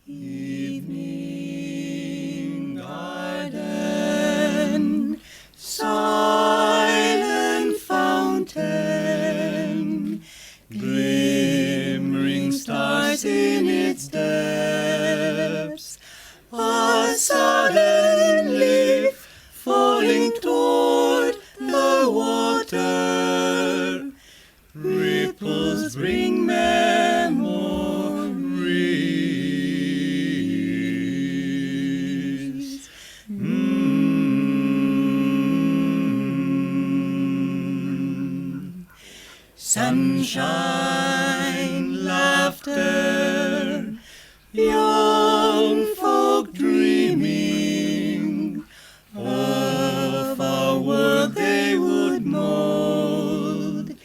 Evening garden, silent fountain, glimmering stars in its depths, a sudden leaf falling toward the water, ripples bring memories. Sunshine, laughter, young folk dreaming of a world they would mold.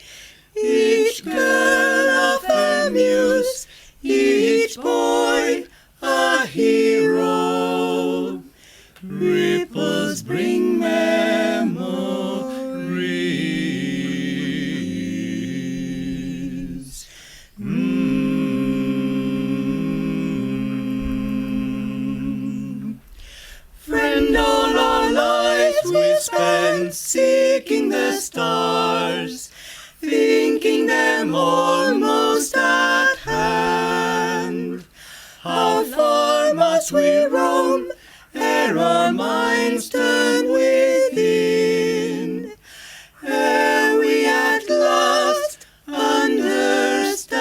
Each girl of her muse, each boy a hero. Ripples bring memories. Friend, all our lives we spent seeking the stars, thinking them almost at hand. How far must we roam ere our minds turn within, ere we at last understand?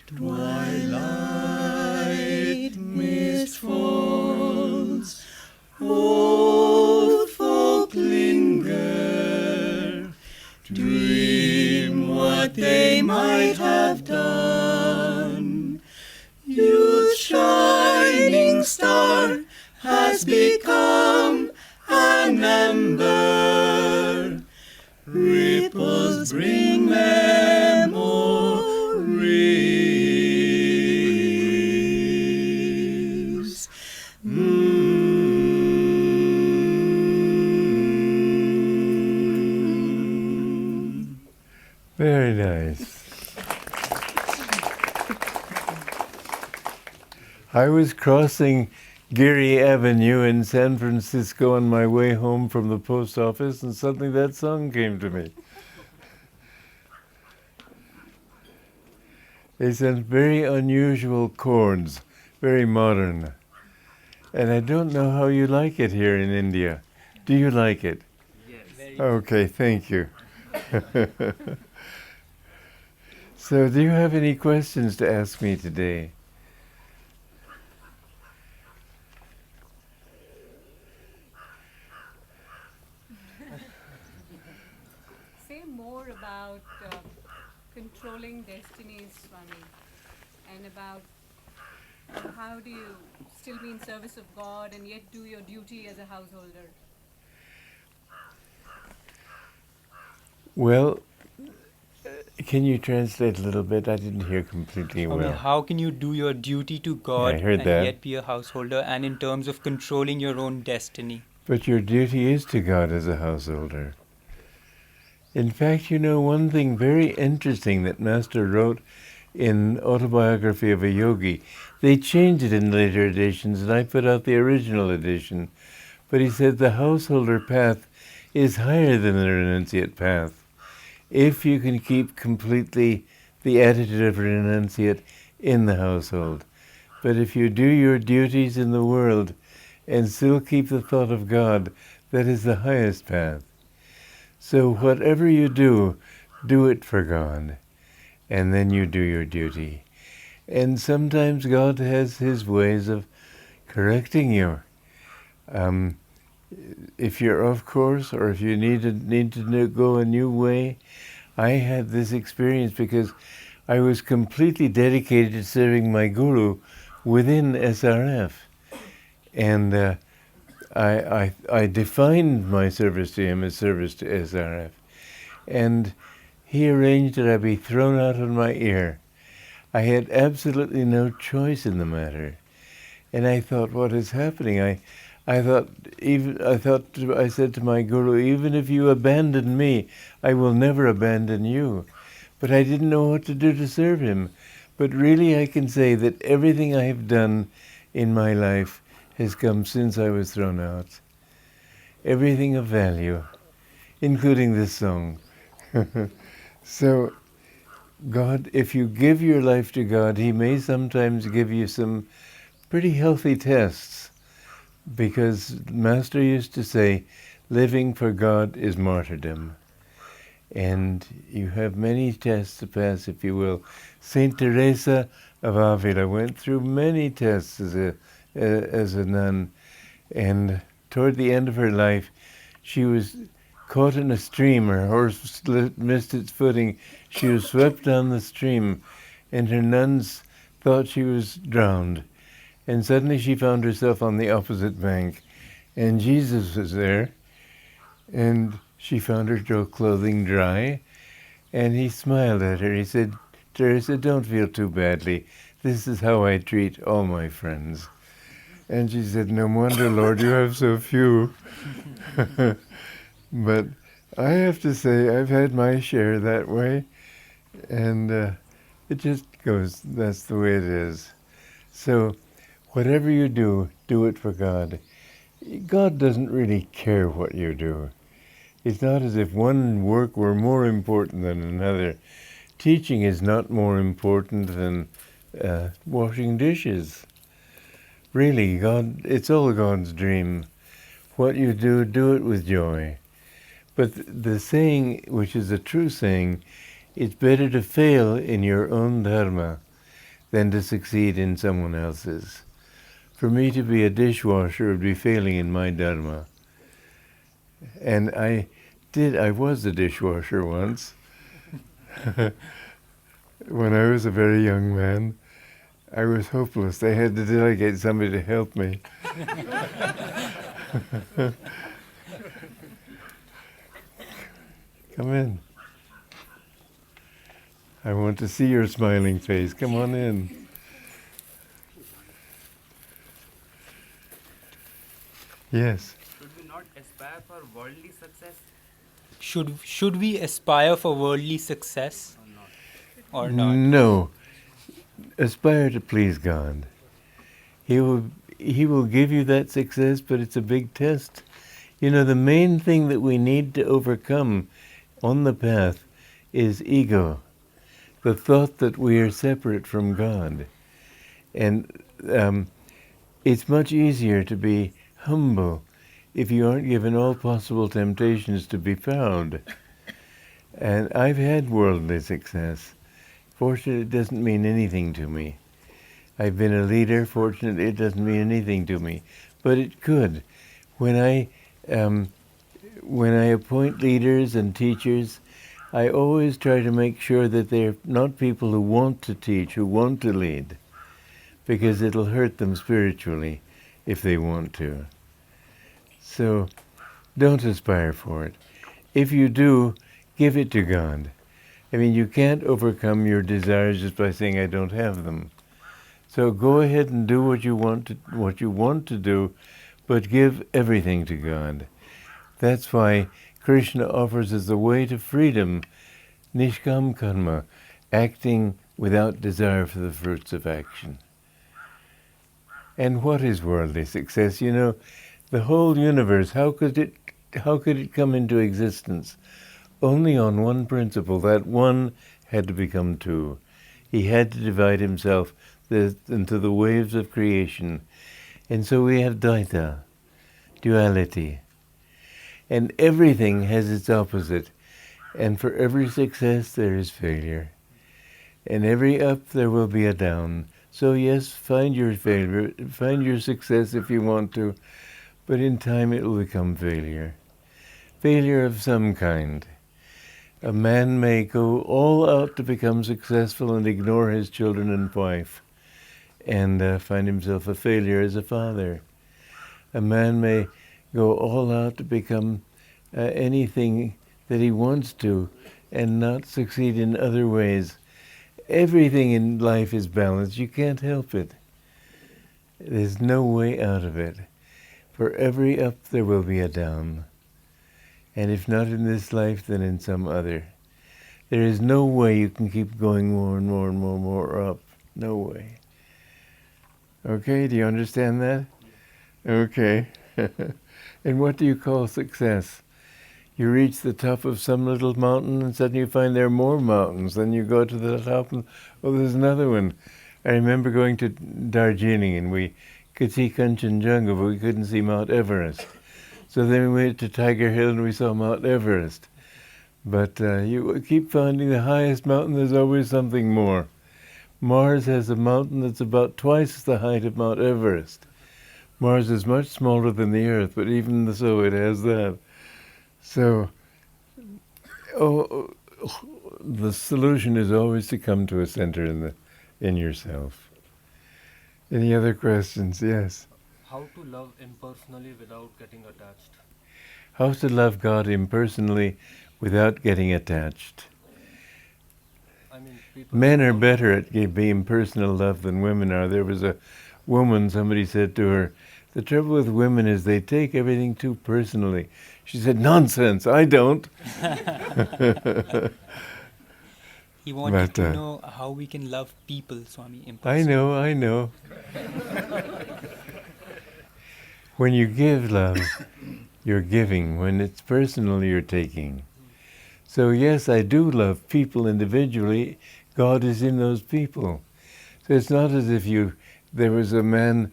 Twilight mist falls, old folk linger, dream what they might have done. Youth's shining star has become an ember, ripples bring memories. Very nice. I was crossing Geary Avenue in San Francisco on my way home from the post office, and suddenly that song came to me. They sent very unusual chords, very modern. And I don't know how you like it here in India. Do you like it? Yes. Okay, thank you. So, do you have any questions to ask me today? Say more about controlling destinies, Swami, and about how do you still be in service of God and yet do your duty as a householder? Well, can you translate a little bit? I didn't hear completely well. How can you do your duty to God I heard and that. yet be a householder, and in terms of controlling your own destiny? But your duty is to God as a householder. In fact, you know, one thing very interesting that Master wrote in Autobiography of a Yogi, they changed it in later editions, and I put out the original edition. But he said the householder path is higher than the renunciate path, if you can keep completely the attitude of renunciate in the household. But if you do your duties in the world and still keep the thought of God, that is the highest path. So whatever you do it for God, and then you do your duty. And sometimes God has His ways of correcting you. If you're off course, or if you need to go a new way, I had this experience because I was completely dedicated to serving my Guru within SRF. And I defined my service to him as service to SRF. And he arranged that I be thrown out on my ear. I had absolutely no choice in the matter. And I thought, what is happening? I said to my Guru, even if you abandon me, I will never abandon you. but I didn't know what to do to serve him. But really I can say that everything I have done in my life has come since I was thrown out. Everything of value, including this song. So, God, if you give your life to God, He may sometimes give you some pretty healthy tests, because Master used to say, living for God is martyrdom. And you have many tests to pass, if you will. Saint Teresa of Avila went through many tests as a nun, and toward the end of her life, she was caught in a stream. Her horse missed its footing. She was swept down the stream, and her nuns thought she was drowned. And suddenly she found herself on the opposite bank, and Jesus was there, and she found her clothing dry, and he smiled at her. He said, Teresa, don't feel too badly. This is how I treat all my friends. And she said, no wonder, Lord, you have so few. But I have to say, I've had my share that way, and it just goes, that's the way it is. So whatever you do, do it for God. God doesn't really care what you do. It's not as if one work were more important than another. Teaching is not more important than washing dishes. Really, God, it's all God's dream. What you do, do it with joy. But the saying, which is a true saying, it's better to fail in your own dharma than to succeed in someone else's. For me to be a dishwasher would be failing in my dharma. And I was a dishwasher once. When I was a very young man, I was hopeless. They had to delegate somebody to help me. Come in. I want to see your smiling face. Come on in. Yes. Should we not aspire for worldly success Should we aspire for worldly success or not? No. Aspire to please God. He will give you that success, but it's a big test. You know, the main thing that we need to overcome on the path is ego, the thought that we are separate from God. And it's much easier to be humble if you aren't given all possible temptations to be proud. And I've had worldly success. Fortunately, it doesn't mean anything to me. I've been a leader. Fortunately, it doesn't mean anything to me. But it could. When I appoint leaders and teachers, I always try to make sure that they're not people who want to teach, who want to lead, because it'll hurt them spiritually if they want to. So don't aspire for it. If you do, give it to God. I mean, you can't overcome your desires just by saying, I don't have them. So go ahead and do what you want to do, but give everything to God. That's why Krishna offers us a way to freedom, nishkam karma, acting without desire for the fruits of action. And what is worldly success? You know, the whole universe, how could it come into existence? Only on one principle. That one had to become two. He had to divide himself into the waves of creation. And so we have Dvaita, duality. And everything has its opposite. And for every success there is failure. And every up there will be a down. So yes, find your failure, find your success if you want to, but in time it will become failure. Failure of some kind. A man may go all out to become successful and ignore his children and wife, and find himself a failure as a father. A man may go all out to become anything that he wants to, and not succeed in other ways. Everything in life is balanced. You can't help it. There's no way out of it. For every up there will be a down. And if not in this life, then in some other. There is no way you can keep going more and more and more up. No way. Okay, do you understand that? Okay. And what do you call success? You reach the top of some little mountain and suddenly you find there are more mountains. Then you go to the top and, oh, there's another one. I remember going to Darjeeling and we could see Kanchenjunga, but we couldn't see Mount Everest. So then we went to Tiger Hill and we saw Mount Everest. But you keep finding the highest mountain, there's always something more. Mars has a mountain that's about twice the height of Mount Everest. Mars is much smaller than the Earth, but even so it has that. So, the solution is always to come to a center in yourself. Any other questions? Yes. How to love impersonally without getting attached? How to love God impersonally without getting attached. I mean, people Men are better at being personal love than women are. There was a woman, somebody said to her, the trouble with women is they take everything too personally. She said, nonsense, I don't. He wanted But, to know how we can love people, Swami, impersonally. I know. When you give love, you're giving. When it's personal, you're taking. So yes, I do love people individually. God is in those people. So it's not as if there was a man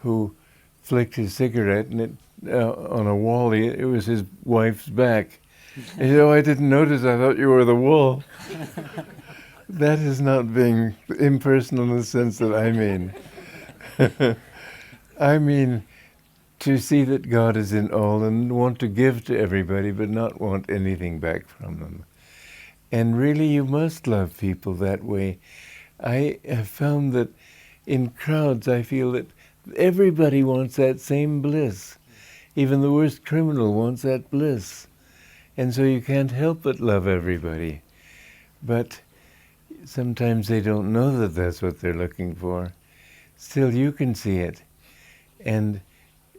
who flicked his cigarette and on a wall, it was his wife's back. And he said, oh, I didn't notice, I thought you were the wall. That is not being impersonal in the sense that I mean. I mean, to see that God is in all and want to give to everybody but not want anything back from them. And really you must love people that way. I have found that in crowds I feel that everybody wants that same bliss. Even the worst criminal wants that bliss. And so you can't help but love everybody. But sometimes they don't know that that's what they're looking for. Still you can see it. And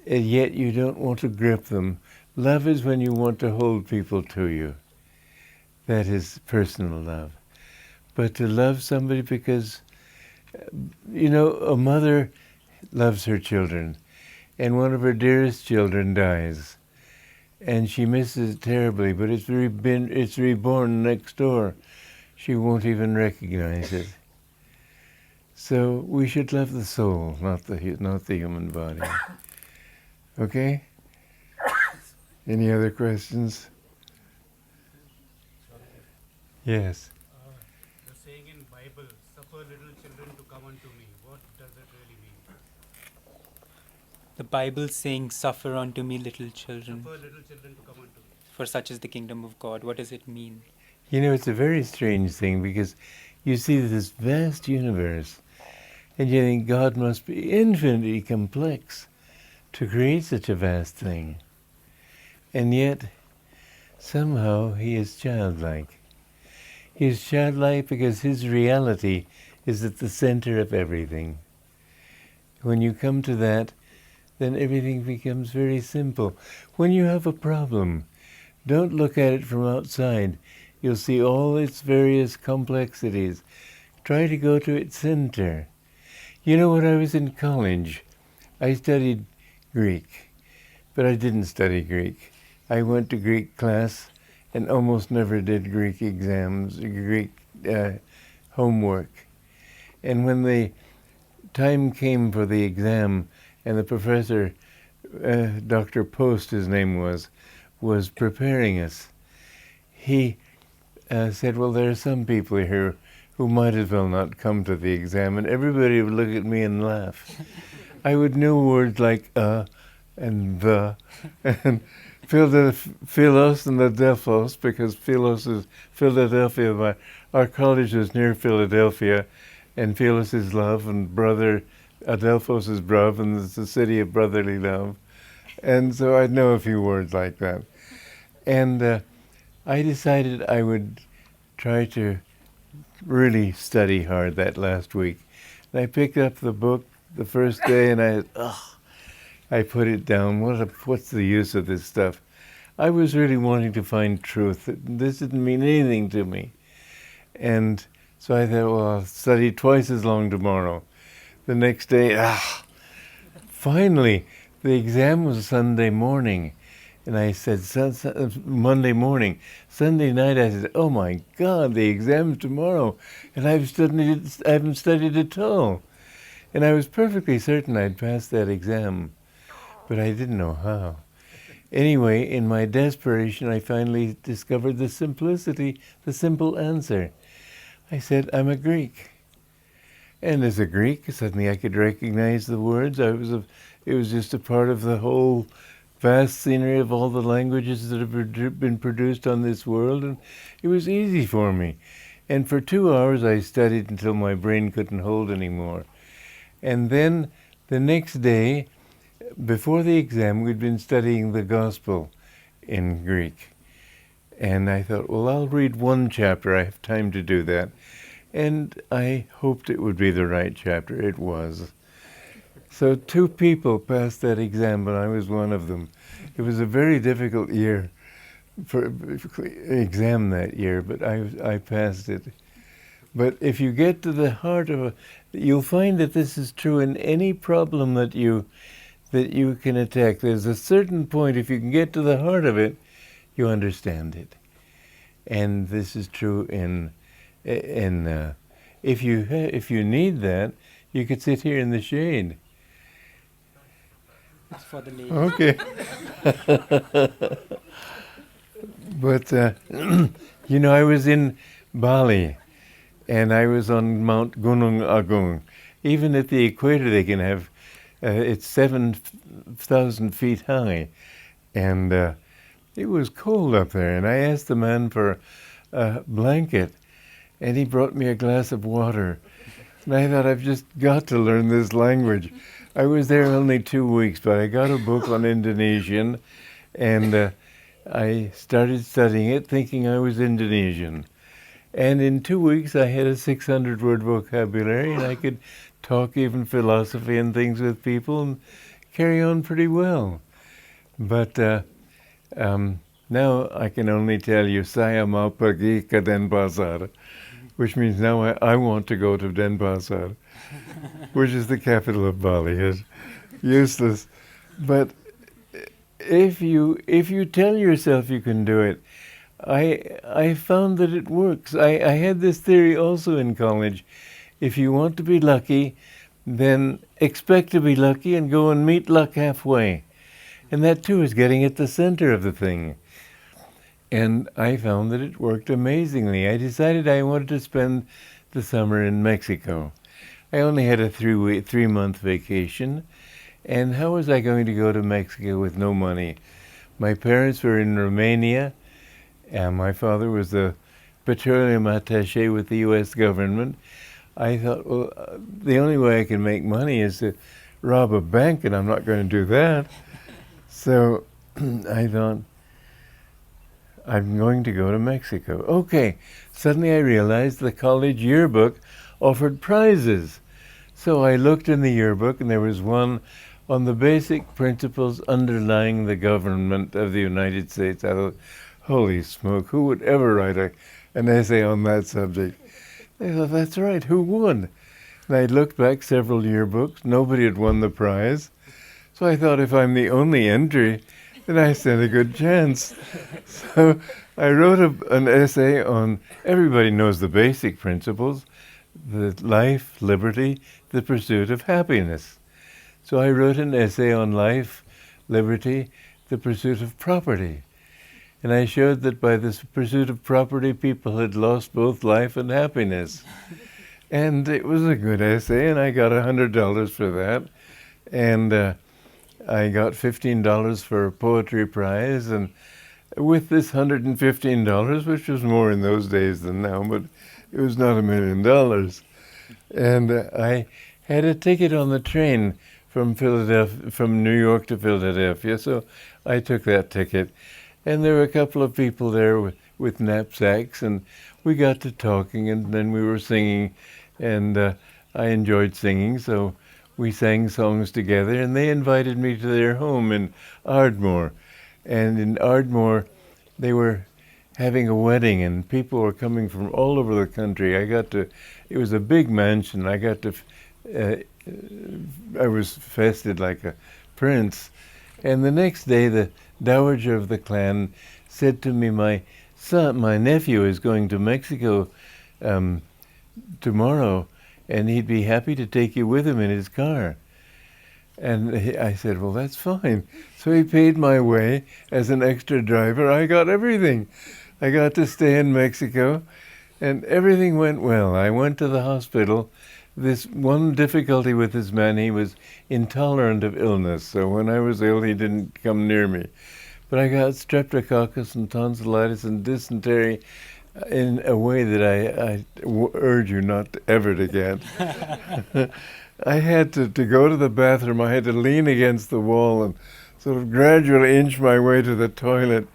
yet you don't want to grip them. Love is when you want to hold people to you. That is personal love. But to love somebody because, a mother loves her children, and one of her dearest children dies, and she misses it terribly, but it's reborn next door. She won't even recognize it. So we should love the soul, not the human body. Okay? Any other questions? Yes. The saying in Bible, suffer little children to come unto me. What does it really mean? The Bible saying, suffer unto me little children, Suffer little children to come unto me. for such is the kingdom of God. What does it mean? It's a very strange thing because you see this vast universe and you think God must be infinitely complex to create such a vast thing. And yet, somehow, he is childlike. He is childlike because his reality is at the center of everything. When you come to that, then everything becomes very simple. When you have a problem, don't look at it from outside. You'll see all its various complexities. Try to go to its center. When I was in college, I studied Greek, but I didn't study Greek. I went to Greek class and almost never did Greek exams, Greek homework. And when the time came for the exam, and the professor, Dr. Post, his name was preparing us, he said, well, there are some people here who might as well not come to the exam, and everybody would look at me and laugh. I would know words like and the, and Philos and the Delphos, because Philos is Philadelphia. Our college was near Philadelphia, and Philos is love, and brother, Adelphos is love, and it's the city of brotherly love. And so I'd know a few words like that. And I decided I would try to really study hard that last week. And I picked up the book the first day and I put it down. What's the use of this stuff? I was really wanting to find truth. This didn't mean anything to me. And so I thought, well, I'll study twice as long tomorrow. The next day, finally, the exam was Sunday morning. And I said, Monday morning. Sunday night, I said, oh my God, the exam's tomorrow. And I haven't studied at all. And I was perfectly certain I'd pass that exam. But I didn't know how. Anyway, in my desperation, I finally discovered the simplicity, the simple answer. I said, I'm a Greek. And as a Greek, suddenly I could recognize the words. It was just a part of the whole vast scenery of all the languages that have been produced on this world, and it was easy for me. And for 2 hours I studied until my brain couldn't hold anymore. And then the next day, before the exam, we'd been studying the Gospel in Greek. And I thought, well, I'll read one chapter. I have time to do that. And I hoped it would be the right chapter. It was. So 2 people passed that exam, but I was one of them. It was a very difficult year for exam that year, but I passed it. But if you get to the heart of you'll find that this is true in any problem that you can attack. There's a certain point, if you can get to the heart of it, you understand it. And this is true if you need that, you could sit here in the shade. It's for the ladies. Okay. But, I was in Bali, and I was on Mount Gunung Agung. Even at the equator, they can have, it's 7,000 feet high. And it was cold up there, and I asked the man for a blanket, and he brought me a glass of water. And I thought, I've just got to learn this language. I was there only 2 weeks, but I got a book on Indonesian, and I started studying it thinking I was Indonesian. And in 2 weeks, I had a 600-word vocabulary, and I could talk even philosophy and things with people and carry on pretty well. But now I can only tell you, saya mau pergi ke Denpasar, which means now I want to go to Denpasar, which is the capital of Bali. It's useless. But if you tell yourself you can do it, I found that it works. I had this theory also in college. If you want to be lucky, then expect to be lucky and go and meet luck halfway. And that too is getting at the center of the thing. And I found that it worked amazingly. I decided I wanted to spend the summer in Mexico. I only had a 3-month vacation, and how was I going to go to Mexico with no money? My parents were in Romania, and my father was the petroleum attaché with the U.S. government. I thought, well, the only way I can make money is to rob a bank, and I'm not going to do that. So I thought, I'm going to go to Mexico. Okay, suddenly I realized the college yearbook offered prizes. So I looked in the yearbook, and there was one on the basic principles underlying the government of the United States. I thought, holy smoke, who would ever write an essay on that subject? I thought, that's right, who would? And I looked back several yearbooks. Nobody had won the prize. So I thought, if I'm the only entry, then I stand a good chance. So I wrote an essay on, everybody knows the basic principles, the life, liberty, the pursuit of happiness. So I wrote an essay on life, liberty, the pursuit of property. And I showed that by the pursuit of property, people had lost both life and happiness. And it was a good essay, and I got $100 for that. And I got $15 for a poetry prize, and with this $115, which was more in those days than now, but it was not $1 million. And I had a ticket on the train from New York to Philadelphia, so I took that ticket. And there were a couple of people there with knapsacks, and we got to talking, and then we were singing, and I enjoyed singing, so we sang songs together, and they invited me to their home in Ardmore. And in Ardmore, they were having a wedding, and people were coming from all over the country. It was a big mansion. I was feted like a prince. And the next day, the dowager of the clan said to me, my nephew is going to Mexico tomorrow, and he'd be happy to take you with him in his car. And I said, well, that's fine. So he paid my way as an extra driver. I got everything. I got to stay in Mexico, and everything went well. I went to the hospital. This one difficulty with this man, he was intolerant of illness. So when I was ill, he didn't come near me. But I got streptococcus and tonsillitis and dysentery in a way that I urge you not ever to get. I had to go to the bathroom. I had to lean against the wall and sort of gradually inch my way to the toilet.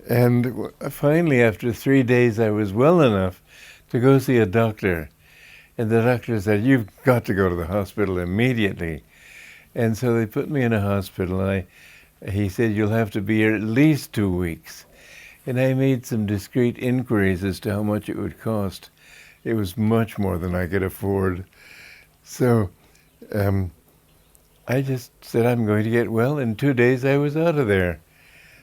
And finally, after 3 days, I was well enough to go see a doctor. And the doctor said, you've got to go to the hospital immediately. And so they put me in a hospital. And he said, you'll have to be here at least 2 weeks. And I made some discreet inquiries as to how much it would cost. It was much more than I could afford. So I just said, I'm going to get well. In 2 days, I was out of there.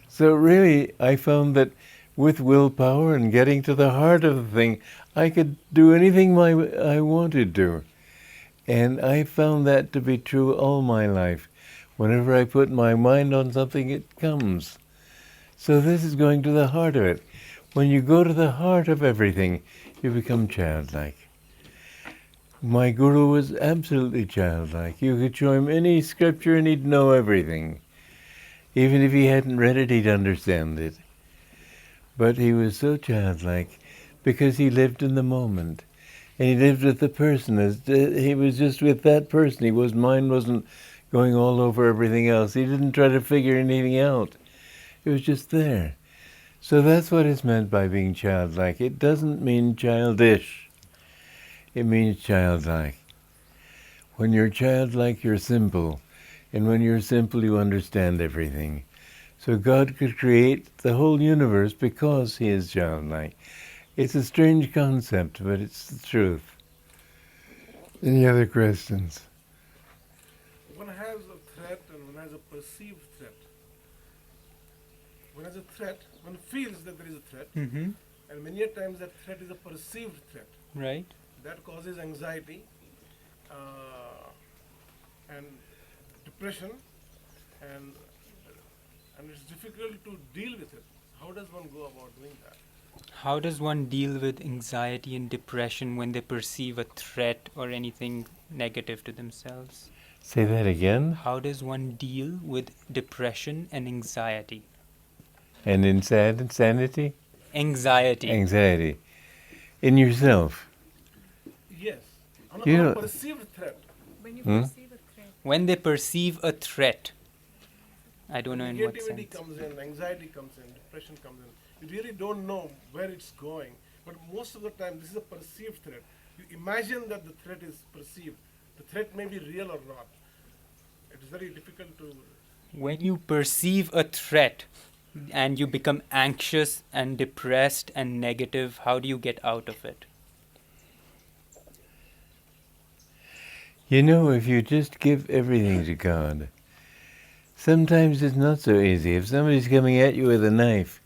So really, I found that with willpower and getting to the heart of the thing, I could do anything I wanted to. And I found that to be true all my life. Whenever I put my mind on something, it comes. So this is going to the heart of it. When you go to the heart of everything, you become childlike. My guru was absolutely childlike. You could show him any scripture and he'd know everything. Even if he hadn't read it, he'd understand it. But he was so childlike because he lived in the moment. And he lived with the person. He was just with that person. His mind wasn't going all over everything else. He didn't try to figure anything out. It was just there. So that's what is meant by being childlike. It doesn't mean childish. It means childlike. When you're childlike, you're simple. And when you're simple, you understand everything. So God could create the whole universe because he is childlike. It's a strange concept, but it's the truth. Any other questions? One has a threat and one has a perceived threat. One has a threat, one feels that there is a threat, and many a times that threat is a perceived threat. Right. That causes anxiety and depression, and it's difficult to deal with it. How does one go about doing that? How does one deal with anxiety and depression when they perceive a threat or anything negative to themselves? Say that again. How does one deal with depression and anxiety? And insanity? Anxiety. Anxiety. In yourself. Yes. On You a know- perceived threat. When you Hmm? perceive a threat. When they perceive a threat. I don't know in what Negativity sense. comes in, anxiety comes in, depression comes in. You really don't know where it's going. But most of the time, this is a perceived threat. You imagine that the threat is perceived. The threat may be real or not. It is very difficult to... When you perceive a threat and you become anxious and depressed and negative, how do you get out of it? You know, if you just give everything to God, sometimes it's not so easy. If somebody's coming at you with a knife,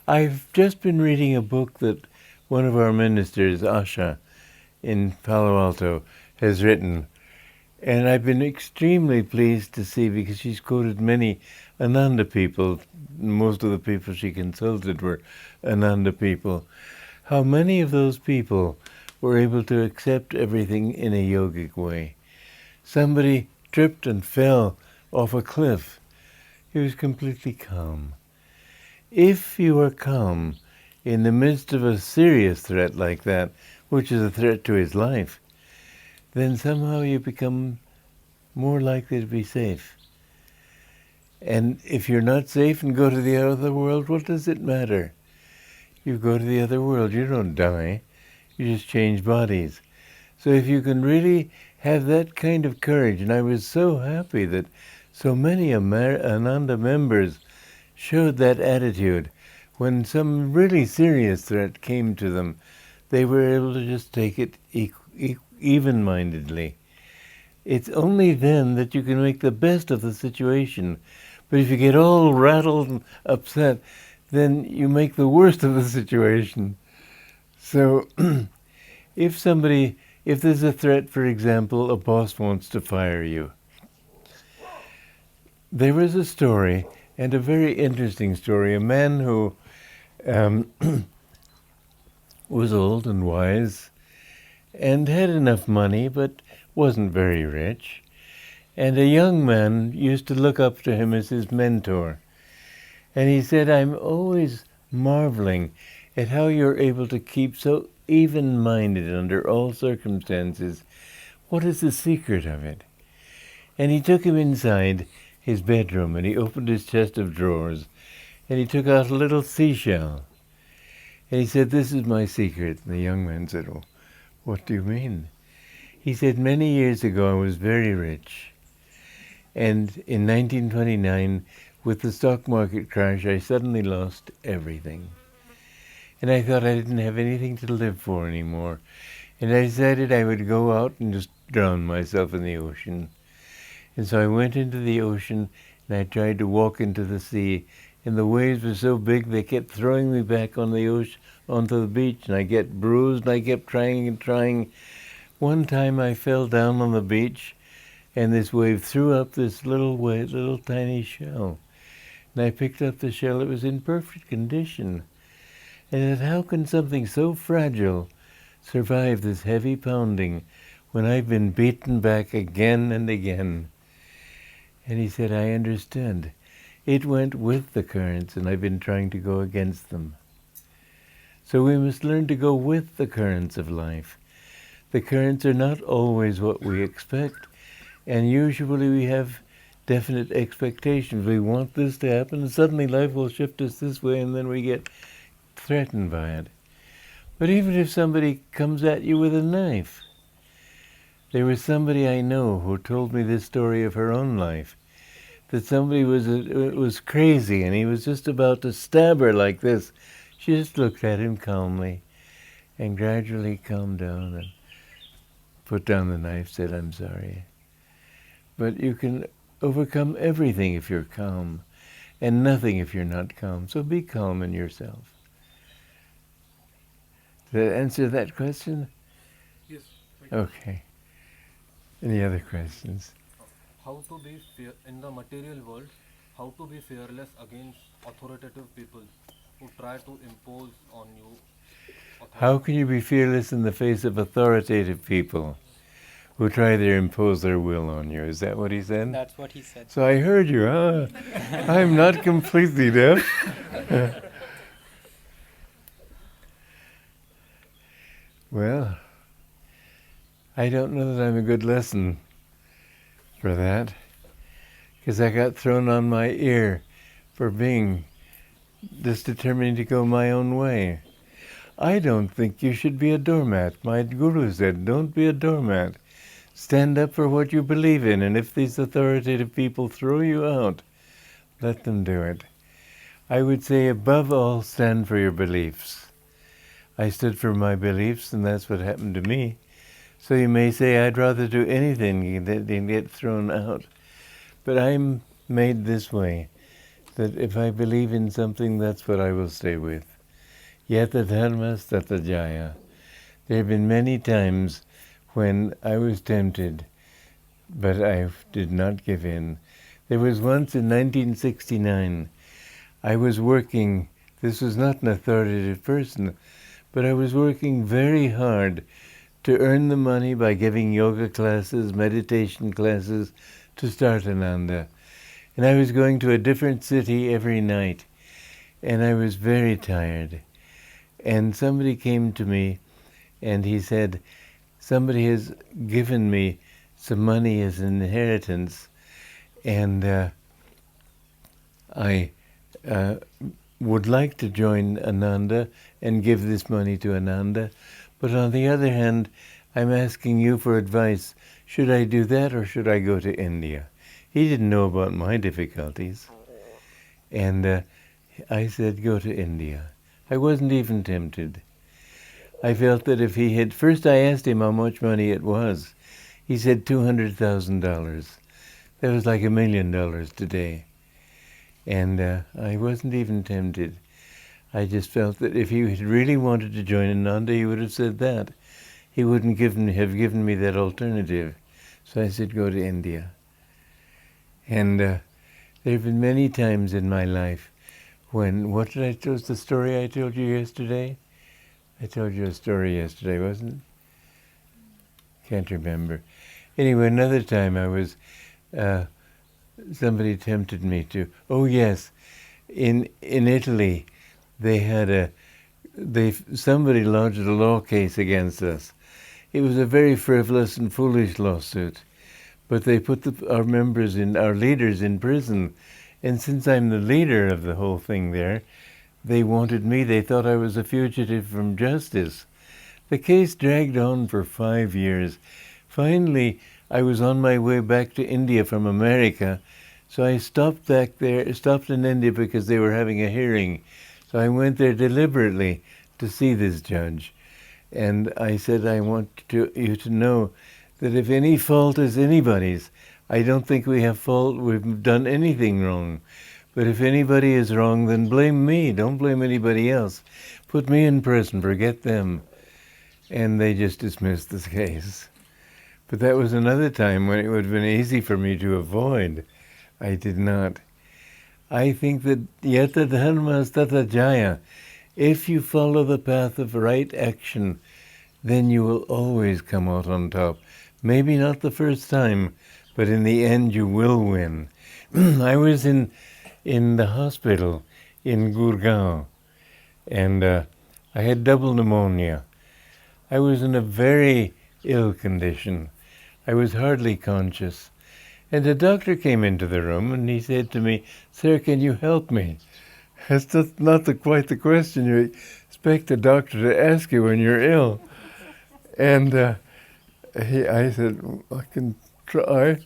I've just been reading a book that one of our ministers, Asha, in Palo Alto, has written. And I've been extremely pleased to see, because she's quoted many Ananda people, most of the people she consulted were Ananda people, how many of those people were able to accept everything in a yogic way. Somebody tripped and fell off a cliff. He was completely calm. If you are calm in the midst of a serious threat like that, which is a threat to his life, then somehow you become more likely to be safe. And if you're not safe and go to the other world, what does it matter? You go to the other world, you don't die. You just change bodies. So if you can really have that kind of courage, and I was so happy that so many Ananda members showed that attitude. When some really serious threat came to them, they were able to just take it even-mindedly. It's only then that you can make the best of the situation. But if you get all rattled and upset, then you make the worst of the situation. So if there's a threat, for example, a boss wants to fire you. There was a story, and a very interesting story, a man who was old and wise and had enough money but wasn't very rich. And a young man used to look up to him as his mentor. And he said, I'm always marveling at how you're able to keep so even-minded under all circumstances. What is the secret of it? And he took him inside his bedroom, and he opened his chest of drawers, and he took out a little seashell. And he said, this is my secret. And the young man said, oh, what do you mean? He said, many years ago I was very rich. And in 1929, with the stock market crash, I suddenly lost everything. And I thought I didn't have anything to live for anymore. And I decided I would go out and just drown myself in the ocean. And so I went into the ocean, and I tried to walk into the sea. And the waves were so big, they kept throwing me back on the ocean, onto the beach. And I get bruised, and I kept trying and trying. One time I fell down on the beach, and this wave threw up this little tiny shell. And I picked up the shell. It was in perfect condition. And I said, how can something so fragile survive this heavy pounding when I've been beaten back again and again? And he said, I understand. It went with the currents, and I've been trying to go against them. So we must learn to go with the currents of life. The currents are not always what we expect. And usually we have definite expectations. We want this to happen, and suddenly life will shift us this way, and then we get threatened by it. But even if somebody comes at you with a knife, there was somebody I know who told me this story of her own life, that somebody was crazy, and he was just about to stab her like this. She just looked at him calmly, and gradually calmed down, and put down the knife, said, I'm sorry. But you can overcome everything if you're calm, and nothing if you're not calm. So be calm in yourself. Did that answer that question? Yes. Thank you. Okay. Any other questions? How to be in the material world, how to be fearless against authoritative people who try to impose on you authority? How can you be fearless in the face of authoritative people who try to impose their will on you? Is that what he said? That's what he said. So I heard you, huh? I'm not completely deaf. Well, I don't know that I'm a good lesson for that, because I got thrown on my ear for being just determined to go my own way. I don't think you should be a doormat. My guru said, don't be a doormat. Stand up for what you believe in, and if these authoritative people throw you out, let them do it. I would say, above all, stand for your beliefs. I stood for my beliefs, and that's what happened to me. So you may say, I'd rather do anything than get thrown out. But I'm made this way, that if I believe in something, that's what I will stay with. Yata dharmas tata jaya. There have been many times when I was tempted, but I did not give in. There was once in 1969, I was working, this was not an authoritative person, but I was working very hard to earn the money by giving yoga classes, meditation classes, to start Ananda. And I was going to a different city every night, and I was very tired. And somebody came to me, and he said, somebody has given me some money as an inheritance, and I would like to join Ananda and give this money to Ananda, but on the other hand, I'm asking you for advice. Should I do that, or should I go to India? He didn't know about my difficulties. And I said, go to India. I wasn't even tempted. I felt that if he had... First I asked him how much money it was. He said $200,000. That was like $1 million today. And I wasn't even tempted. I just felt that if he had really wanted to join Ananda, he would have said that. He wouldn't have given me that alternative. So I said, go to India. And there have been many times in my life when... What did I tell? Was the story I told you yesterday? I told you a story yesterday, wasn't it? Can't remember. Anyway, another time I was... somebody tempted me to... Oh, yes. In Italy, they had somebody lodged a law case against us. It was a very frivolous and foolish lawsuit. But they put our leaders in prison. And since I'm the leader of the whole thing there, they wanted me. They thought I was a fugitive from justice. The case dragged on for 5 years. Finally, I was on my way back to India from America, so I stopped in India because they were having a hearing. So I went there deliberately to see this judge. And I said, I want you to know that if any fault is anybody's, I don't think we have fault, we've done anything wrong. But if anybody is wrong, then blame me. Don't blame anybody else. Put me in prison, forget them. And they just dismissed this case. But that was another time when it would have been easy for me to avoid. I did not. I think that yata dharmas tata jaya. If you follow the path of right action, then you will always come out on top. Maybe not the first time, but in the end you will win. I was in the hospital in Gurgaon, and I had double pneumonia. I was in a very ill condition. I was hardly conscious. And the doctor came into the room and he said to me, "Sir, can you help me?" That's just not quite the question you expect a doctor to ask you when you're ill. And I said, "I can try."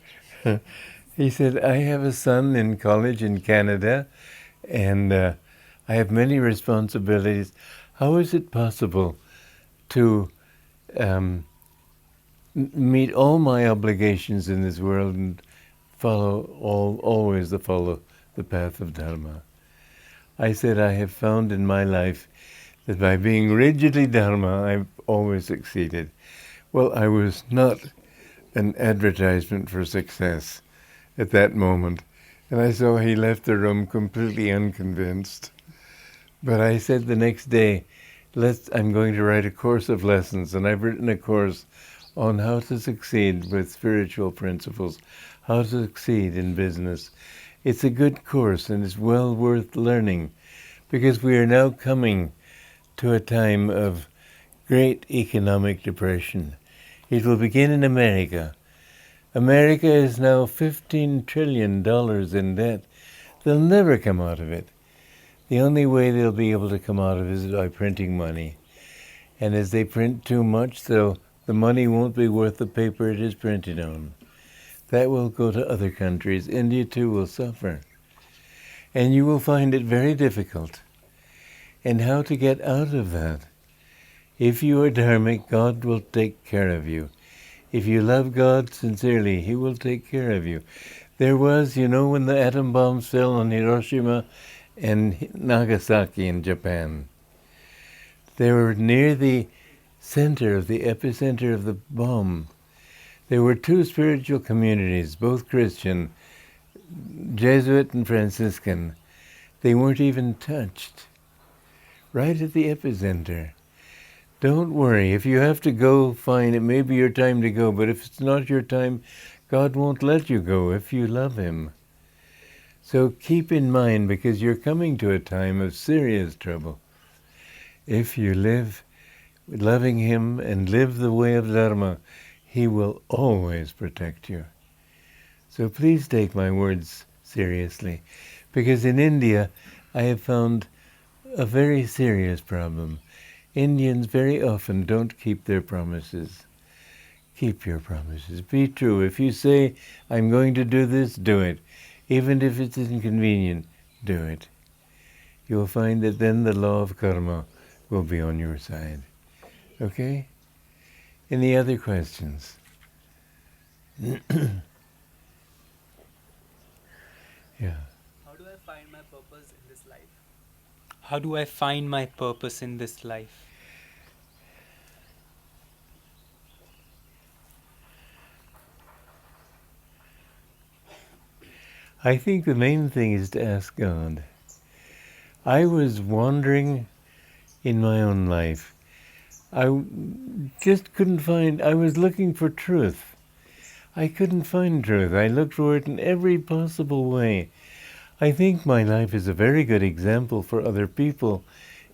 He said, "I have a son in college in Canada, and I have many responsibilities. How is it possible to meet all my obligations in this world and always follow the path of Dharma?" I said, "I have found in my life that by being rigidly Dharma, I've always succeeded." Well, I was not an advertisement for success at that moment. And I saw he left the room completely unconvinced. But I said the next day, I'm going to write a course of lessons, and I've written a course on how to succeed with spiritual principles, how to succeed in business. It's a good course, and it's well worth learning, because we are now coming to a time of great economic depression. It will begin in America. America is now $15 trillion in debt. They'll never come out of it. The only way they'll be able to come out of it is by printing money. And as they print too much, the money won't be worth the paper it is printed on. That will go to other countries. India too will suffer. And you will find it very difficult. And how to get out of that? If you are dharmic, God will take care of you. If you love God sincerely, He will take care of you. There was, when the atom bombs fell on Hiroshima and Nagasaki in Japan, they were near the epicenter of the bomb. There were two spiritual communities, both Christian, Jesuit and Franciscan. They weren't even touched. Right at the epicenter. Don't worry. If you have to go, fine. It may be your time to go. But if it's not your time, God won't let you go if you love Him. So keep in mind, because you're coming to a time of serious trouble. If you live loving Him and live the way of Dharma, He will always protect you. So please take my words seriously. Because in India, I have found a very serious problem. Indians very often don't keep their promises. Keep your promises. Be true. If you say, "I'm going to do this," do it. Even if it's inconvenient, do it. You'll find that then the law of karma will be on your side. Okay? Any other questions? Yeah. How do I find my purpose in this life? How do I find my purpose in this life? I think the main thing is to ask God. I was wandering in my own life. I just couldn't find, I was looking for truth. I couldn't find truth. I looked for it in every possible way. I think my life is a very good example for other people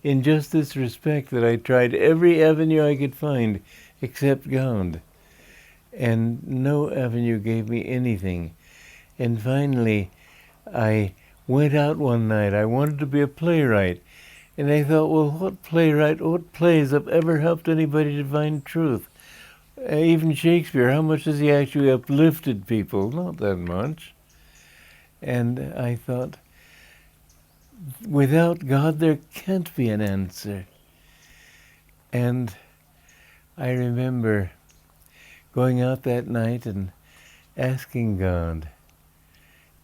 in just this respect, that I tried every avenue I could find except God. And no avenue gave me anything. And finally, I went out one night. I wanted to be a playwright. And I thought, well, what plays have ever helped anybody to find truth? Even Shakespeare, how much has he actually uplifted people? Not that much. And I thought, without God, there can't be an answer. And I remember going out that night and asking God,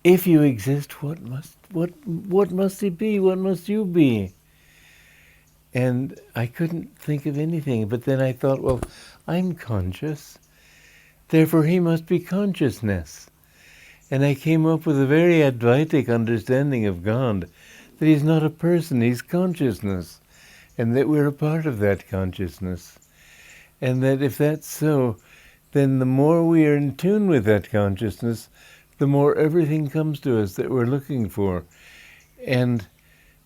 if you exist, what must he be? What must you be? And I couldn't think of anything. But then I thought, well, I'm conscious. Therefore, he must be consciousness. And I came up with a very Advaitic understanding of God, that he's not a person, he's consciousness, and that we're a part of that consciousness. And that if that's so, then the more we are in tune with that consciousness, the more everything comes to us that we're looking for. And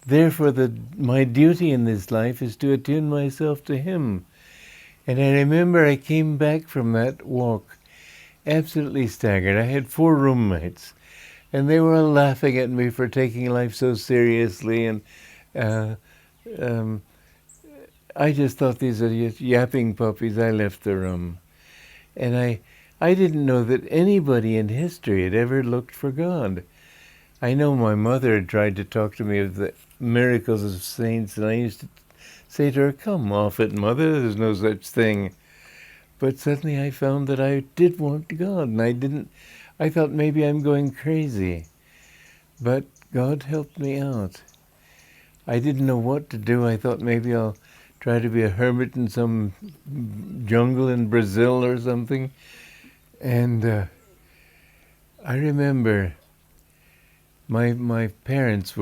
therefore my duty in this life is to attune myself to him. And I remember I came back from that walk absolutely staggered. I had 4 roommates, and they were all laughing at me for taking life so seriously, and I just thought these are just yapping puppies. I left the room. And I didn't know that anybody in history had ever looked for God. I know my mother had tried to talk to me of the miracles of saints, and I used to say to her, come off it, Mother, there's no such thing. But suddenly I found that I did want God, and I thought maybe I'm going crazy. But God helped me out. I didn't know what to do. I thought maybe I'll try to be a hermit in some jungle in Brazil or something. And I remember my parents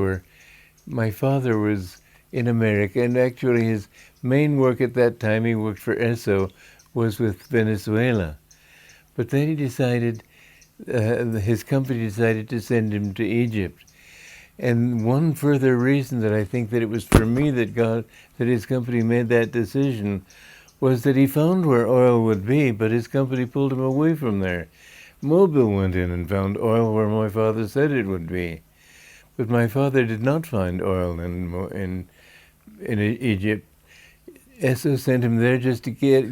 my father was in America, and actually his main work at that time, he worked for ESO, was with Venezuela. But then he decided, his company decided to send him to Egypt. And one further reason that I think that it was for me that his company made that decision was that he found where oil would be, but his company pulled him away from there. Mobil went in and found oil where my father said it would be. But my father did not find oil in Egypt. Esso sent him there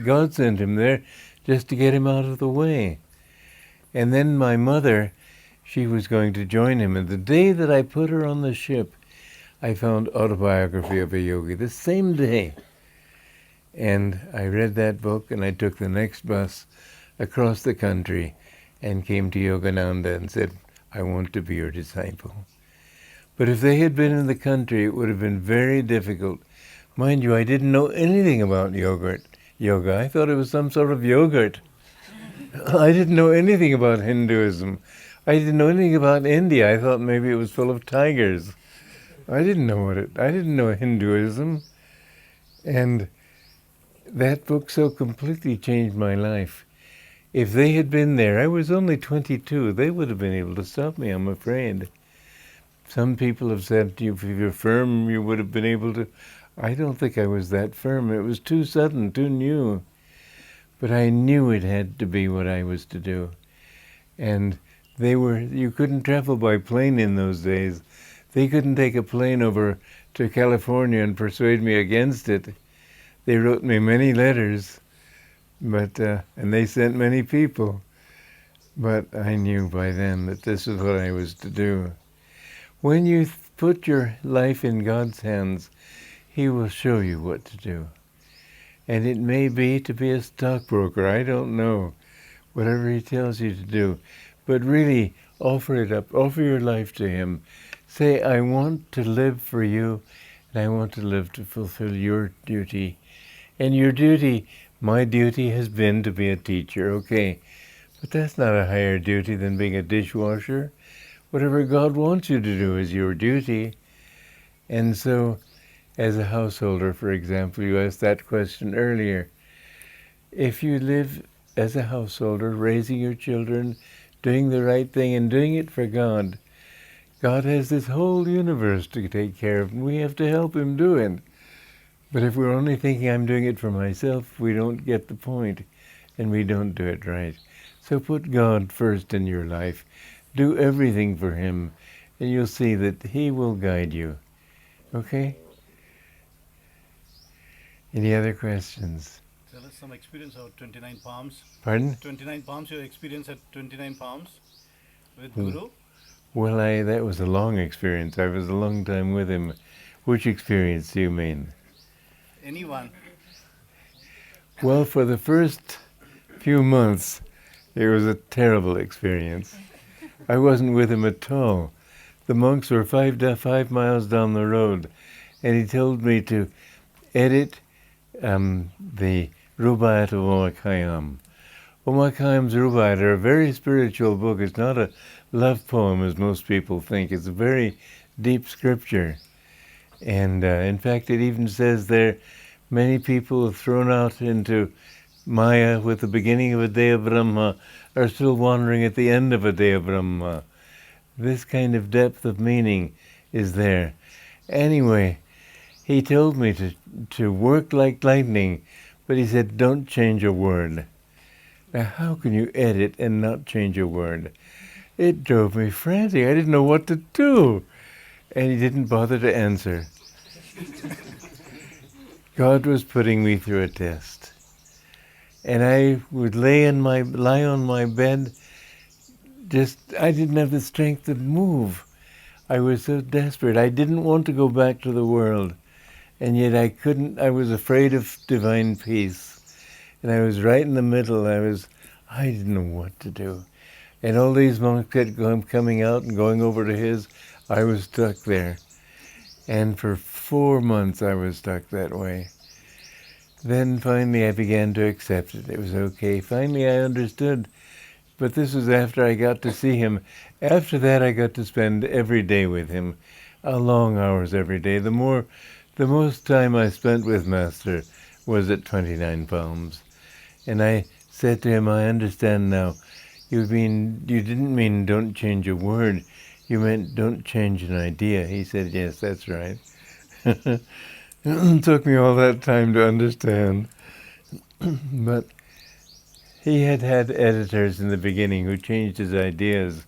God sent him there just to get him out of the way. And then my mother, she was going to join him. And the day that I put her on the ship, I found Autobiography of a Yogi, the same day. And I read that book, and I took the next bus across the country and came to Yogananda and said, I want to be your disciple. But if they had been in the country, it would have been very difficult. Mind you, I didn't know anything about yoga. I thought it was some sort of yogurt. I didn't know anything about Hinduism. I didn't know anything about India. I thought maybe it was full of tigers. I didn't know Hinduism. And that book so completely changed my life. If they had been there, I was only 22, they would have been able to stop me, I'm afraid. Some people have said to you, if you're firm, you would have been able to. I don't think I was that firm. It was too sudden, too new. But I knew it had to be what I was to do. And you couldn't travel by plane in those days. They couldn't take a plane over to California and persuade me against it. They wrote me many letters, and they sent many people. But I knew by then that this is what I was to do. When you put your life in God's hands, He will show you what to do. And it may be to be a stockbroker, I don't know, whatever He tells you to do. But really, offer it up, offer your life to Him. Say, I want to live for you, and I want to live to fulfill your duty. And your duty, my duty has been to be a teacher, okay. But that's not a higher duty than being a dishwasher. Whatever God wants you to do is your duty. And so, as a householder, for example, you asked that question earlier. If you live as a householder, raising your children, doing the right thing and doing it for God, God has this whole universe to take care of, and we have to help Him do it. But if we're only thinking I'm doing it for myself, we don't get the point, and we don't do it right. So put God first in your life. Do everything for Him, and you'll see that He will guide you. Okay? Any other questions? Tell us some experience of 29 Palms. Pardon? 29 Palms, your experience at 29 Palms with Guru? Well, that was a long experience. I was a long time with him. Which experience do you mean? Anyone. Well, for the first few months, it was a terrible experience. I wasn't with him at all. The monks were 5 miles down the road, and he told me to edit the Rubaiyat of Omar Khayyam. Omar Khayyam's Rubaiyat are a very spiritual book. It's not a love poem as most people think. It's a very deep scripture. And in fact, it even says there, many people thrown out into Maya with the beginning of a day of Brahma are still wandering at the end of a day of Brahma. This kind of depth of meaning is there. Anyway, he told me to work like lightning, but he said, don't change a word. Now, how can you edit and not change a word? It drove me frantic. I didn't know what to do. And he didn't bother to answer. God was putting me through a test. And I would lie on my bed, I didn't have the strength to move. I was so desperate. I didn't want to go back to the world. And yet I was afraid of divine peace. And I was right in the middle. I didn't know what to do. And all these monks kept coming out and going over to his. I was stuck there. And for 4 months I was stuck that way. Then finally I began to accept it. It was okay. Finally I understood. But this was after I got to see him. After that I got to spend every day with him. Long hours every day. The most time I spent with Master was at 29 Palms. And I said to him, I understand now. You didn't mean don't change a word. You meant don't change an idea. He said, yes, that's right. It took me all that time to understand. But he had editors in the beginning who changed his ideas,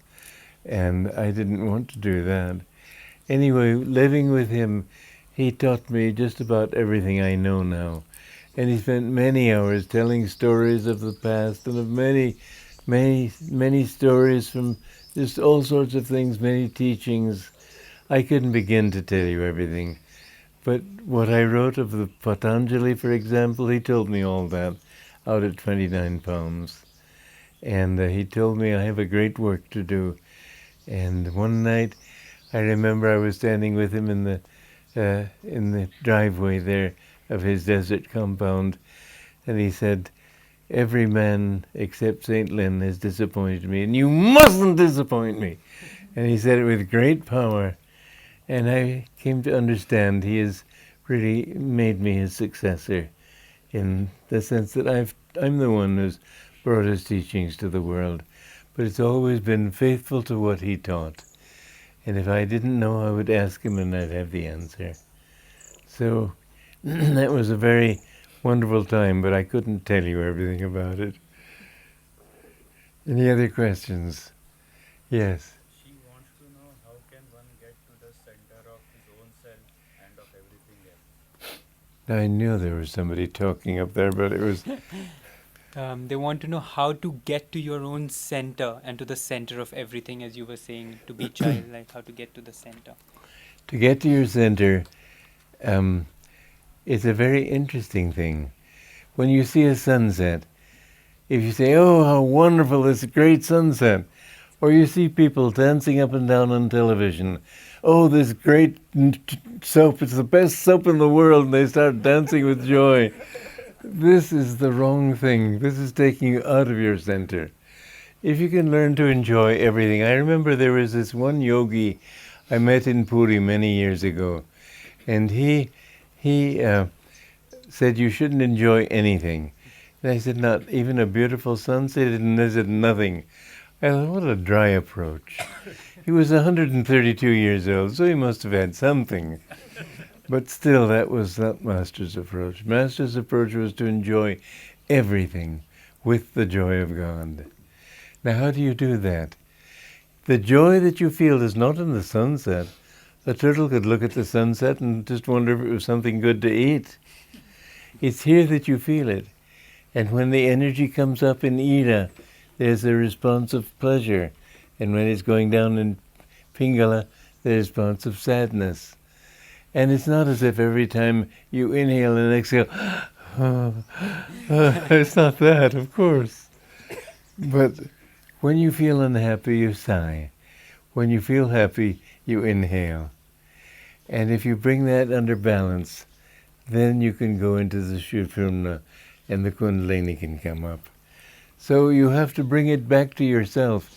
and I didn't want to do that. Anyway, living with him, he taught me just about everything I know now. And he spent many hours telling stories of the past and of many stories from just all sorts of things, many teachings. I couldn't begin to tell you everything. But what I wrote of the Patanjali, for example, he told me all that out at 29 Palms. And he told me I have a great work to do. And one night, I remember I was standing with him in the driveway there of his desert compound, and he said, every man except St. Lin has disappointed me, and you mustn't disappoint me. And he said it with great power. And I came to understand he has really made me his successor in the sense that I'm the one who's brought his teachings to the world. But it's always been faithful to what he taught. And if I didn't know, I would ask him and I'd have the answer. So that was a very wonderful time, but I couldn't tell you everything about it. Any other questions? Yes. She wants to know how can one get to the center of his own self and of everything else. I knew there was somebody talking up there, but it was... They want to know how to get to your own center and to the center of everything, as you were saying, to be childlike, how to get to the center. To get to your center, it's a very interesting thing. When you see a sunset, if you say, "Oh, how wonderful, this great sunset," or you see people dancing up and down on television, "Oh, this great soap, it's the best soap in the world," and they start dancing with joy. This is the wrong thing. This is taking you out of your center. If you can learn to enjoy everything. I remember there was this one yogi I met in Pune many years ago, and he said you shouldn't enjoy anything. And I said, "Not even a beautiful sunset?" And I said, "Nothing." I thought, what a dry approach. He was 132 years old, so he must have had something. But still, that was not Master's approach. Master's approach was to enjoy everything with the joy of God. Now, how do you do that? The joy that you feel is not in the sunset. A turtle could look at the sunset and just wonder if it was something good to eat. It's here that you feel it. And when the energy comes up in Ida, there's a response of pleasure. And when it's going down in Pingala, there's a response of sadness. And it's not as if every time you inhale and exhale, it's not that, of course. But when you feel unhappy, you sigh. When you feel happy, you inhale. And if you bring that under balance, then you can go into the Sushumna and the Kundalini can come up. So you have to bring it back to yourself.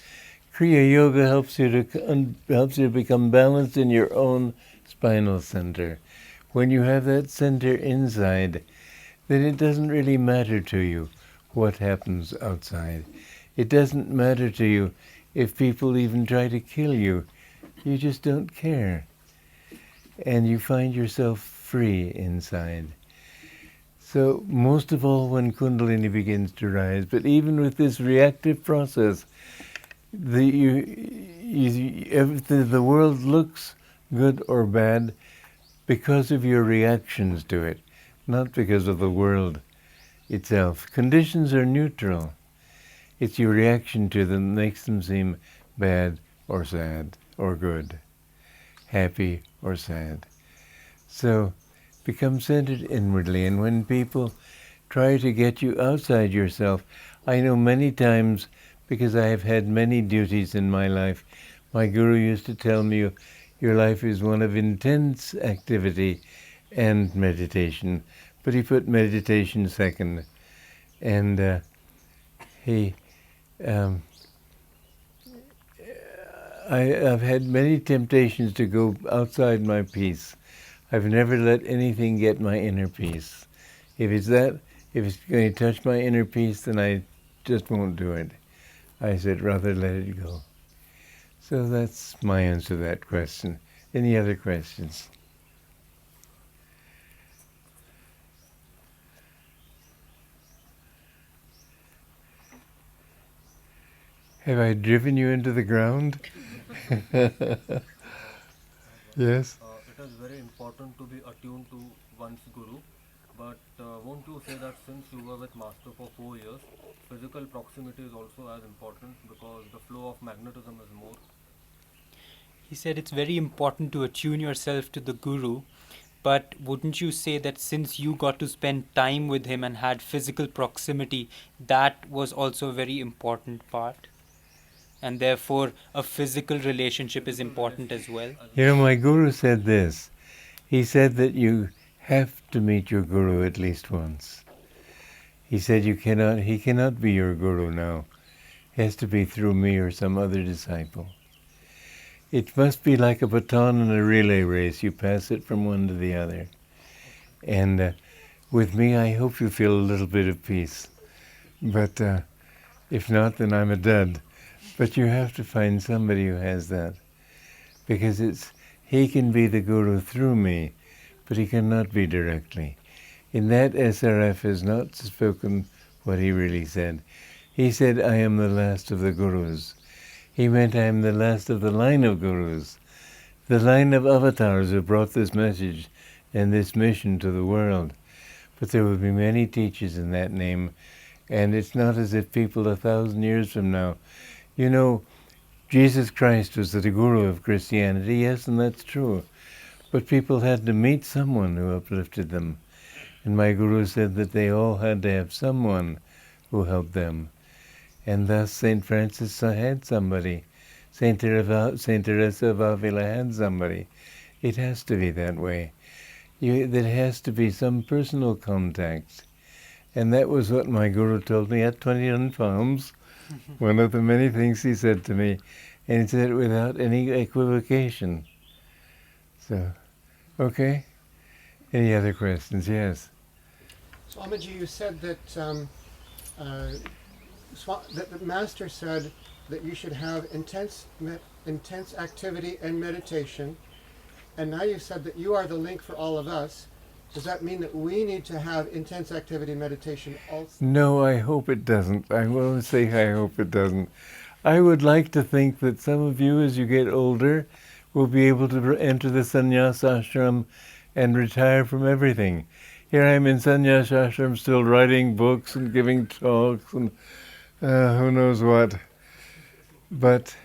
Kriya Yoga helps you to become balanced in your own spinal center. When you have that center inside, then it doesn't really matter to you what happens outside. It doesn't matter to you if people even try to kill you. You just don't care. And you find yourself free inside. So most of all when Kundalini begins to rise, but even with this reactive process, the world looks good or bad because of your reactions to it, not because of the world itself. Conditions are neutral. It's your reaction to them that makes them seem bad or sad or good, happy or sad. So become centered inwardly, and when people try to get you outside yourself, I know many times, because I have had many duties in my life, my guru used to tell me, your life is one of intense activity and meditation, but he put meditation second. And I've had many temptations to go outside my peace. I've never let anything get my inner peace. If it's going to touch my inner peace, then I just won't do it. I said, rather let it go. So that's my answer to that question. Any other questions? Have I driven you into the ground? Yes? It is very important to be attuned to one's guru, but won't you say that since you were with Master for 4 years, physical proximity is also as important because the flow of magnetism is more? He said it's very important to attune yourself to the guru, but wouldn't you say that since you got to spend time with him and had physical proximity, that was also a very important part? And therefore a physical relationship is important as well? You know, my guru said this. He said that you have to meet your guru at least once. He said he cannot be your guru now. It has to be through me or some other disciple. It must be like a baton in a relay race. You pass it from one to the other. And with me, I hope you feel a little bit of peace. But if not, then I'm a dud. But you have to find somebody who has that. Because he can be the guru through me, but he cannot be directly. In that, SRF has not spoken what he really said. He said, I am the last of the gurus. He meant I am the last of the line of gurus, the line of avatars who brought this message and this mission to the world. But there will be many teachers in that name, and it's not as if people 1,000 years from now, you know, Jesus Christ was the guru of Christianity, yes, and that's true. But people had to meet someone who uplifted them. And my Guru said that they all had to have someone who helped them. And thus St. Francis had somebody. St. Teresa of Avila had somebody. It has to be that way. There has to be some personal contact. And that was what my Guru told me at 21 Palms, one of the many things he said to me. And he said it without any equivocation. So, okay? Any other questions? Yes. Swamiji, you said that that the Master said that you should have intense activity and meditation, and now you've said that you are the link for all of us. Does that mean that we need to have intense activity and meditation also? No, I hope it doesn't. I will say I hope it doesn't. I would like to think that some of you, as you get older, will be able to enter the sannyas ashram and retire from everything. Here I am in sannyas ashram still writing books and giving talks and who knows what. But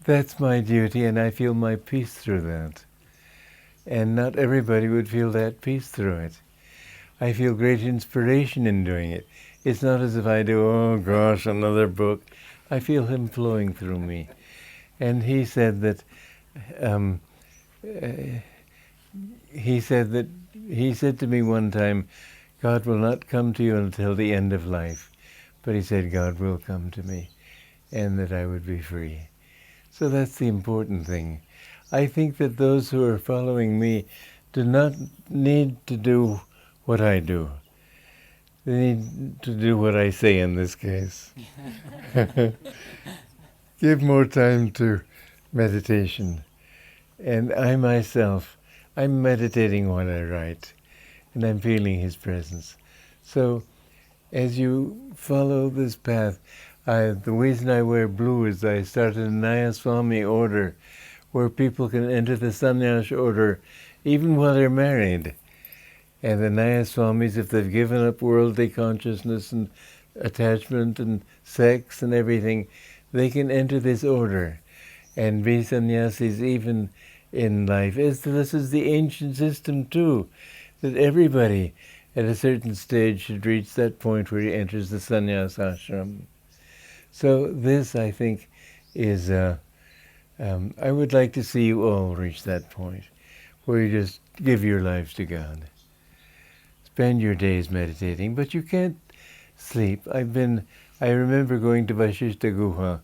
that's my duty, and I feel my peace through that. And not everybody would feel that peace through it. I feel great inspiration in doing it. It's not as if I do, oh gosh, another book. I feel him flowing through me. And he said that he said to me one time, God will not come to you until the end of life. But he said God will come to me, and that I would be free. So that's the important thing. I think that those who are following me do not need to do what I do. They need to do what I say in this case. Give more time to meditation. And I myself, I'm meditating while I write, and I'm feeling his presence. So as you follow this path, the reason I wear blue is I started a Naya Swami order where people can enter the sannyas order even while they're married. And the Naya Swamis, if they've given up worldly consciousness and attachment and sex and everything, they can enter this order and be sannyasis even in life. This is the ancient system too, that everybody at a certain stage should reach that point where he enters the sannyas ashram. So this, I think, is, I would like to see you all reach that point, where you just give your lives to God. Spend your days meditating, but you can't sleep. I remember going to Vashishta Guha,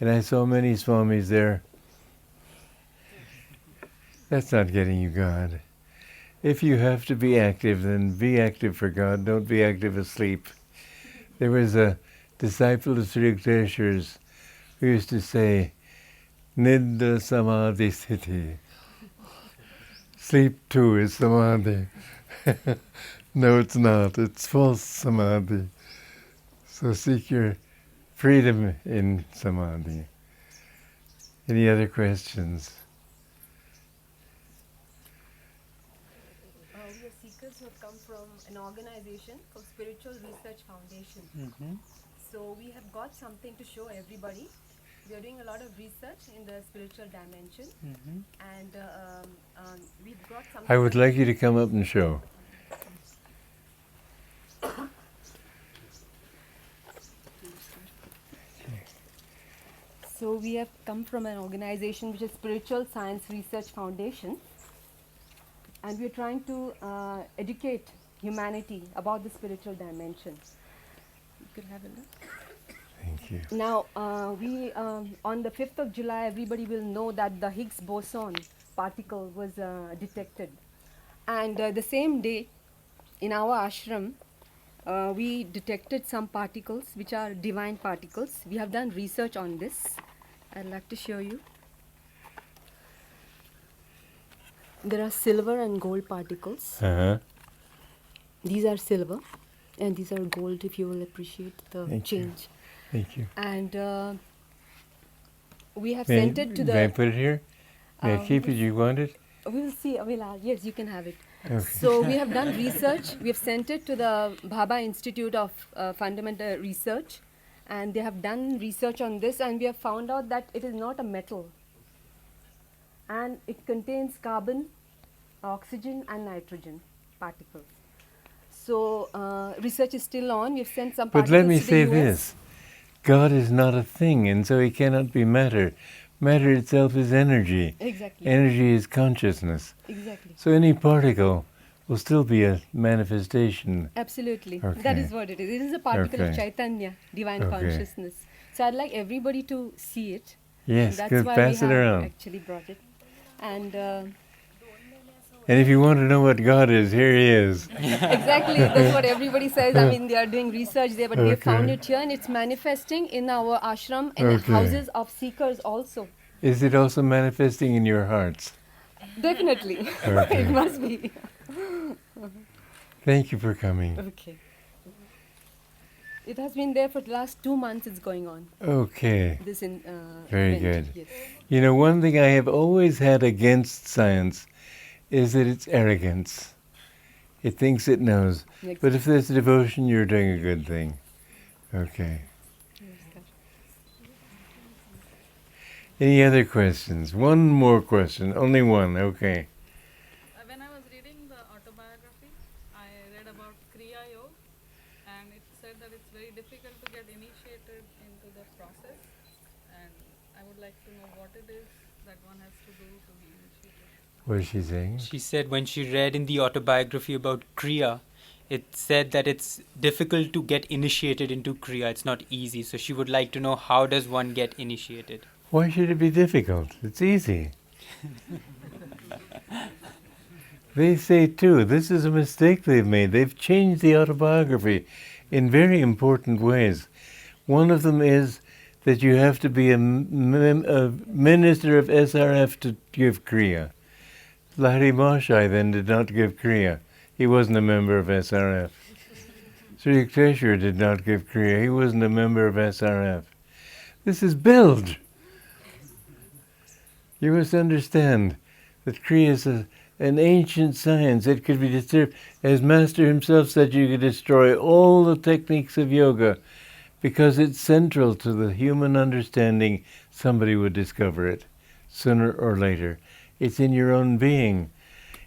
and I saw many Swamis there. That's not getting you God. If you have to be active, then be active for God. Don't be active asleep. There was a disciple of Sri Yukteswar's who used to say, Nidra Samadhi Sthiti. Sleep too is Samadhi. No, it's not. It's false Samadhi. So seek your freedom in Samadhi. Any other questions? We are seekers who have come from an organization called Spiritual Research Foundation. Mm-hmm. So we have got something to show everybody. We are doing a lot of research in the spiritual dimension, and we've got something. I would like you to come up and show. So we have come from an organization which is Spiritual Science Research Foundation, and we are trying to educate humanity about the spiritual dimension. You could have a look. Thank you. Now, on the 5th of July, everybody will know that the Higgs boson particle was detected. And the same day, in our ashram, we detected some particles which are divine particles. We have done research on this. I'd like to show you. There are silver and gold particles. Uh-huh. These are silver, and these are gold, if you will appreciate the change. Thank you. And we have sent it to the... May I put it here? May I keep it? You want it? We will see. Yes, you can have it. Okay. So we have done research. We have sent it to the Bhabha Institute of Fundamental Research, and they have done research on this, and we have found out that it is not a metal. And it contains carbon oxygen and nitrogen particles. So research is still on. We've sent some But particles let me to the say US. this. God is not a thing, and so he cannot be matter. Matter itself is energy. Exactly. Energy is consciousness. Exactly. So any particle will still be a manifestation. Absolutely. That Okay. is what it is. It is a particle of Okay. Chaitanya, divine Okay. consciousness. So I'd like everybody to see it. Yes, That's good. why Pass we it have around. actually brought it. And And if you want to know what God is, here he is. exactly, that's what everybody says. I mean, they are doing research there, but we have found Okay. it here, and it's manifesting in our ashram and Okay. houses of seekers also. Is it also manifesting in your hearts? Definitely. Okay. It must be. Thank you for coming. Okay. It has been there for the last 2 months, it's going on. Okay. This in Very event. good. Yes. You know, one thing I have always had against science is that it's arrogance. It thinks it knows. Yes. But if there's devotion, you're doing a good thing. Okay. Any other questions? One more question. Only one. Okay. When I was reading the autobiography, I read about Kriya Yoga, and it said that it's very difficult to get initiated into the process, and I would like to know what it is that one has to do to be initiated. What is she saying? She said when she read in the autobiography about Kriya, it said that it's difficult to get initiated into Kriya. It's not easy. So she would like to know, how does one get initiated? Why should it be difficult? It's easy. They say too, this is a mistake they've made. They've changed the autobiography in very important ways. One of them is that you have to be a minister of SRF to give Kriya. Lahiri Mahashai then did not give Kriya. He wasn't a member of SRF. Sri Yukteswar did not give Kriya. He wasn't a member of SRF. This is bilge. You must understand that Kriya is an ancient science. It could be disturbed. As Master himself said, you could destroy all the techniques of yoga because it's central to the human understanding. Somebody would discover it sooner or later. It's in your own being.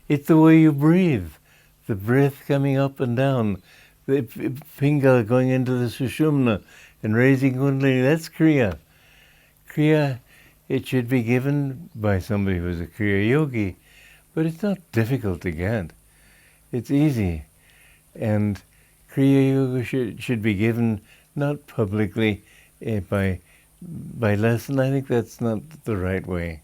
It's the way you breathe. The breath coming up and down. The Pingala going into the Sushumna and raising Kundalini. That's Kriya. Kriya, it should be given by somebody who's a Kriya yogi, but it's not difficult to get. It's easy. And Kriya yoga should be given not publicly by lesson. I think that's not the right way.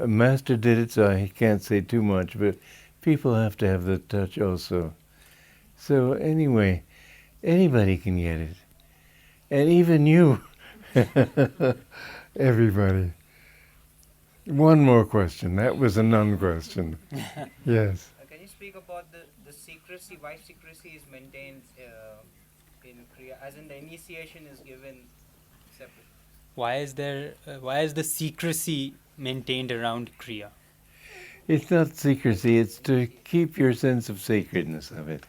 A master did it, so I can't say too much, but people have to have the touch also. So anyway, anybody can get it. And even you. Everybody. One more question. That was a non-question. Yes. Can you speak about the secrecy, why secrecy is maintained in Kriya, as in the initiation is given separate? Why is the secrecy maintained around Kriya? It's not secrecy, it's to keep your sense of sacredness of it.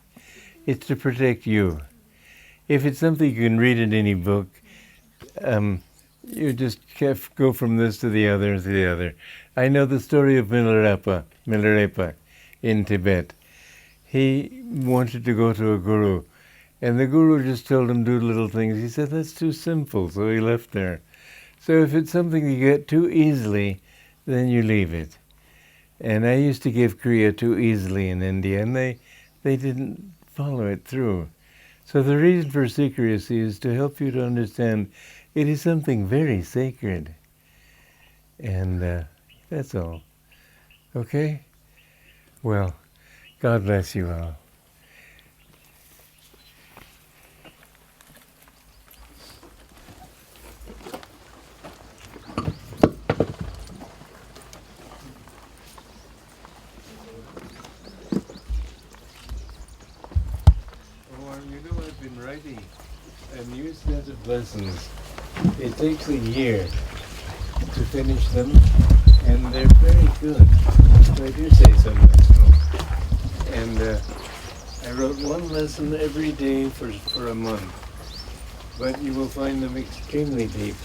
It's to protect you. If it's something you can read in any book, you just go from this to the other, I know the story of Milarepa in Tibet. He wanted to go to a guru, and the guru just told him do little things. He said, that's too simple, so he left there. So if it's something you get too easily, then you leave it. And I used to give Kriya too easily in India, and they didn't follow it through. So the reason for secrecy is to help you to understand it is something very sacred. And that's all. Okay? Well, God bless you all. I've been writing a new set of lessons. It takes a year to finish them, and they're very good. So I do say so myself. And I wrote one lesson every day for a month, but you will find them extremely deep.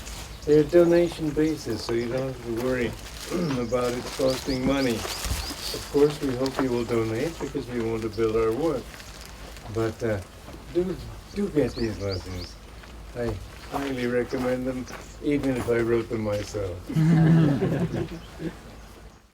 They're donation basis, so you don't have to worry about it costing money. Of course, we hope you will donate because we want to build our work. But do get these lessons. I highly recommend them, even if I wrote them myself.